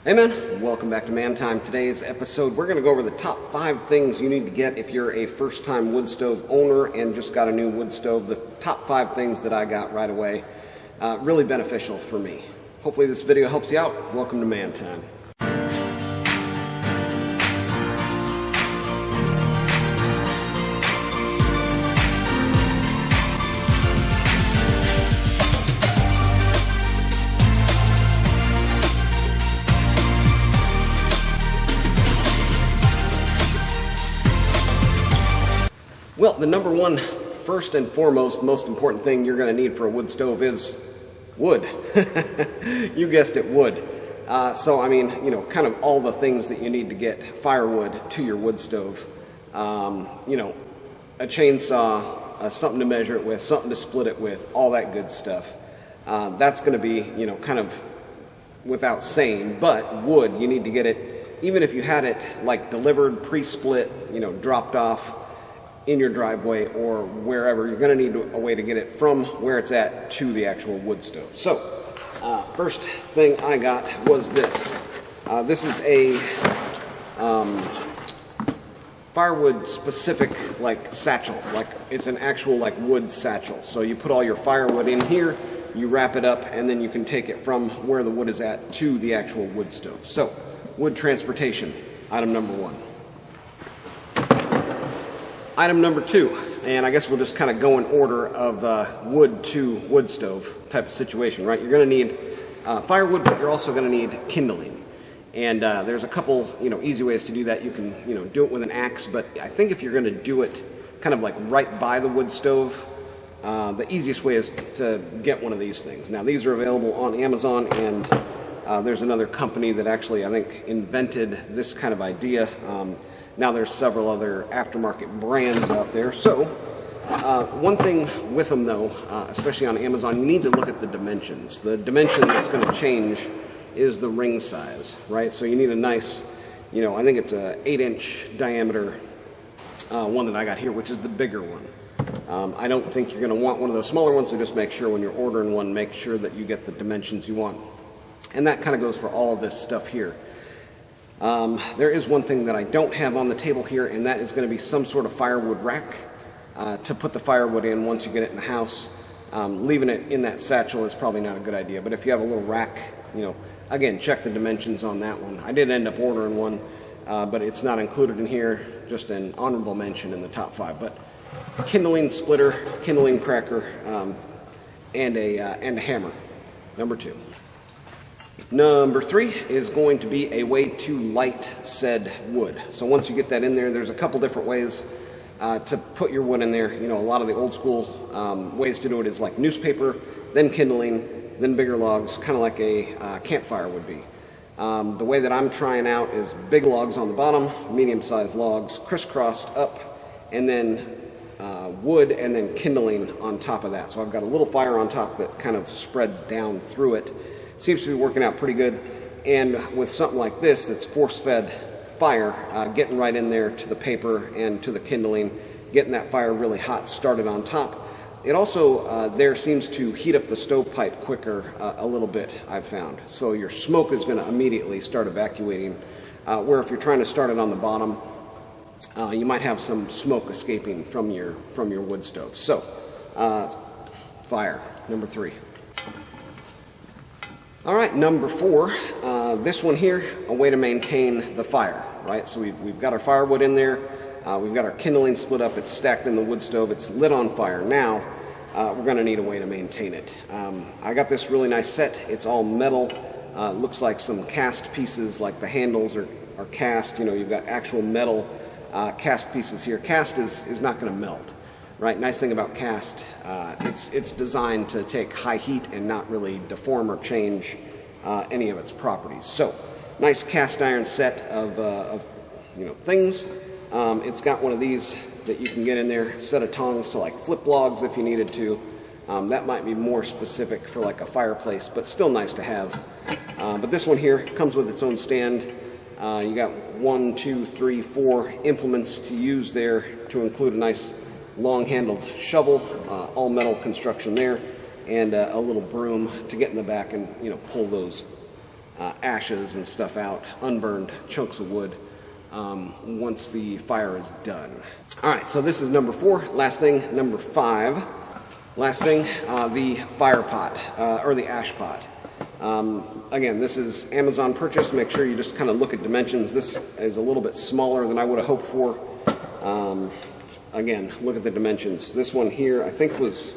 Hey man, welcome back to Man Time. Today's episode, we're going to go over the top 5 things you need to get if you're a first-time wood stove owner and just got a new wood stove. The top 5 things that I got right away, really beneficial for me. Hopefully this video helps you out. Welcome to Man Time. Well, the number one, first and foremost, most important thing you're going to need for a wood stove is wood. You guessed it, wood. Kind of all the things that you need to get firewood to your wood stove. A chainsaw, something to measure it with, something to split it with, all that good stuff. That's going to be, kind of without saying, but wood, you need to get it, even if you had it like delivered, pre-split, dropped off in your driveway or wherever, you're going to need a way to get it from where it's at to the actual wood stove. So, first thing I got was this. This is a firewood specific satchel. It's an actual wood satchel. So you put all your firewood in here, you wrap it up, and then you can take it from where the wood is at to the actual wood stove. So, wood transportation, item number 1. Item number 2, and I guess we'll just kind of go in order of wood to wood stove type of situation, right? You're going to need firewood, but you're also going to need kindling. And there's a couple, easy ways to do that. You can, do it with an axe, but I think if you're going to do it kind of right by the wood stove, the easiest way is to get one of these things. Now, these are available on Amazon, and there's another company that actually, I think, invented this kind of idea. Now there's several other aftermarket brands out there. So one thing with them though, especially on Amazon, you need to look at the dimensions. The dimension that's going to change is the ring size, right? So you need a nice, I think it's a 8-inch diameter one that I got here, which is the bigger one. I don't think you're going to want one of those smaller ones, so just make sure when you're ordering one, make sure that you get the dimensions you want. And that kind of goes for all of this stuff here. There is one thing that I don't have on the table here, and that is going to be some sort of firewood rack to put the firewood in once you get it in the house. Leaving it in that satchel is probably not a good idea, but if you have a little rack, again, check the dimensions on that one. I did end up ordering one, but it's not included in here, just an honorable mention in the top 5. But kindling splitter, kindling cracker, and a hammer, number 2. Number 3 is going to be a way to light said wood. So once you get that in there, there's a couple different ways to put your wood in there. A lot of the old school ways to do it is like newspaper, then kindling, then bigger logs, kind of like a campfire would be. The way that I'm trying out is big logs on the bottom, medium-sized logs crisscrossed up, and then wood and then kindling on top of that. So I've got a little fire on top that kind of spreads down through it. Seems to be working out pretty good, and with something like this that's force-fed fire, getting right in there to the paper and to the kindling, getting that fire really hot started on top. It also there seems to heat up the stovepipe quicker a little bit, I've found. So your smoke is going to immediately start evacuating, where if you're trying to start it on the bottom, you might have some smoke escaping from your wood stove. So, fire, number 3. All right, number 4, this one here, a way to maintain the fire, right? So we've got our firewood in there, we've got our kindling split up, it's stacked in the wood stove, it's lit on fire. Now, we're going to need a way to maintain it. I got this really nice set, it's all metal, looks like some cast pieces, like the handles are cast, you've got actual metal cast pieces here. Cast is not going to melt. Right, nice thing about cast, it's designed to take high heat and not really deform or change any of its properties. So, nice cast iron set of things. It's got one of these that you can get in there, set of tongs to flip logs if you needed to. That might be more specific for a fireplace, but still nice to have. But this one here comes with its own stand. You got 1, 2, 3, 4 implements to use there, to include a nice long-handled shovel, all metal construction there, and a little broom to get in the back and pull those ashes and stuff out, unburned chunks of wood, once the fire is done. All right, so this is number 4. Last thing, number 5. Last thing, the fire pot, or the ash pot. Again, this is Amazon purchase. Make sure you just kind of look at dimensions. This is a little bit smaller than I would have hoped for. Again, look at the dimensions. This one here, I think, was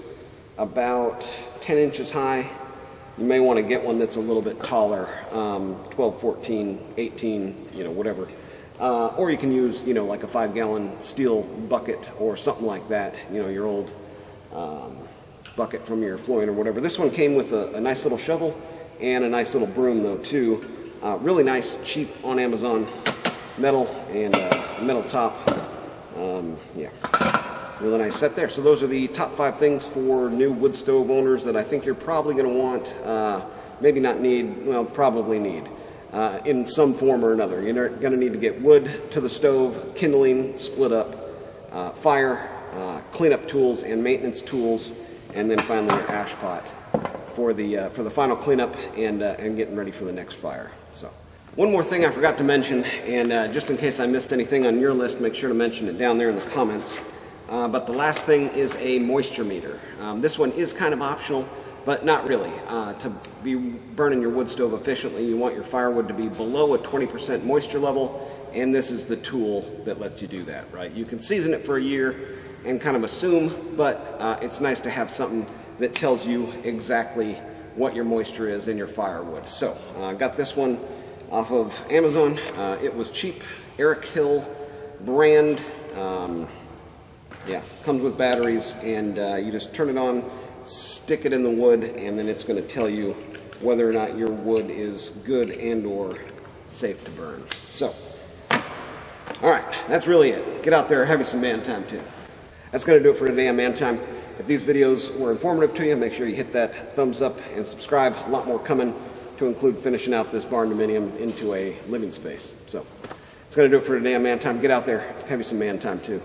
about 10 inches high. You may want to get one that's a little bit taller, 12, 14, 18, whatever. Or you can use, like a 5-gallon steel bucket or something like that, your old bucket from your flooring or whatever. This one came with a nice little shovel and a nice little broom, though, too. Really nice, cheap on Amazon, metal and metal top. Yeah, really nice set there. So those are the top 5 things for new wood stove owners that I think you're probably going to want, maybe not need, well, probably need. In some form or another. You're going to need to get wood to the stove, kindling, split up, fire, cleanup tools and maintenance tools, and then finally your ash pot for the final cleanup and getting ready for the next fire. So, one more thing I forgot to mention, and just in case I missed anything on your list, make sure to mention it down there in the comments. But the last thing is a moisture meter. This one is kind of optional, but not really. To be burning your wood stove efficiently, you want your firewood to be below a 20% moisture level, and this is the tool that lets you do that, right? You can season it for a year and kind of assume, but it's nice to have something that tells you exactly what your moisture is in your firewood. So, I got this one off of Amazon. It was cheap, Erickhill brand. Yeah, comes with batteries, and you just turn it on, stick it in the wood, and then it's going to tell you whether or not your wood is good and or safe to burn. So, all right, that's really it. Get out there, have you some man time too. That's going to do it for today on Man Time. If these videos were informative to you, make sure you hit that thumbs up and subscribe. A lot more coming, to include finishing out this barn dominium into a living space. So, it's going to do it for today on Man Time. Get out there, have you some man time too.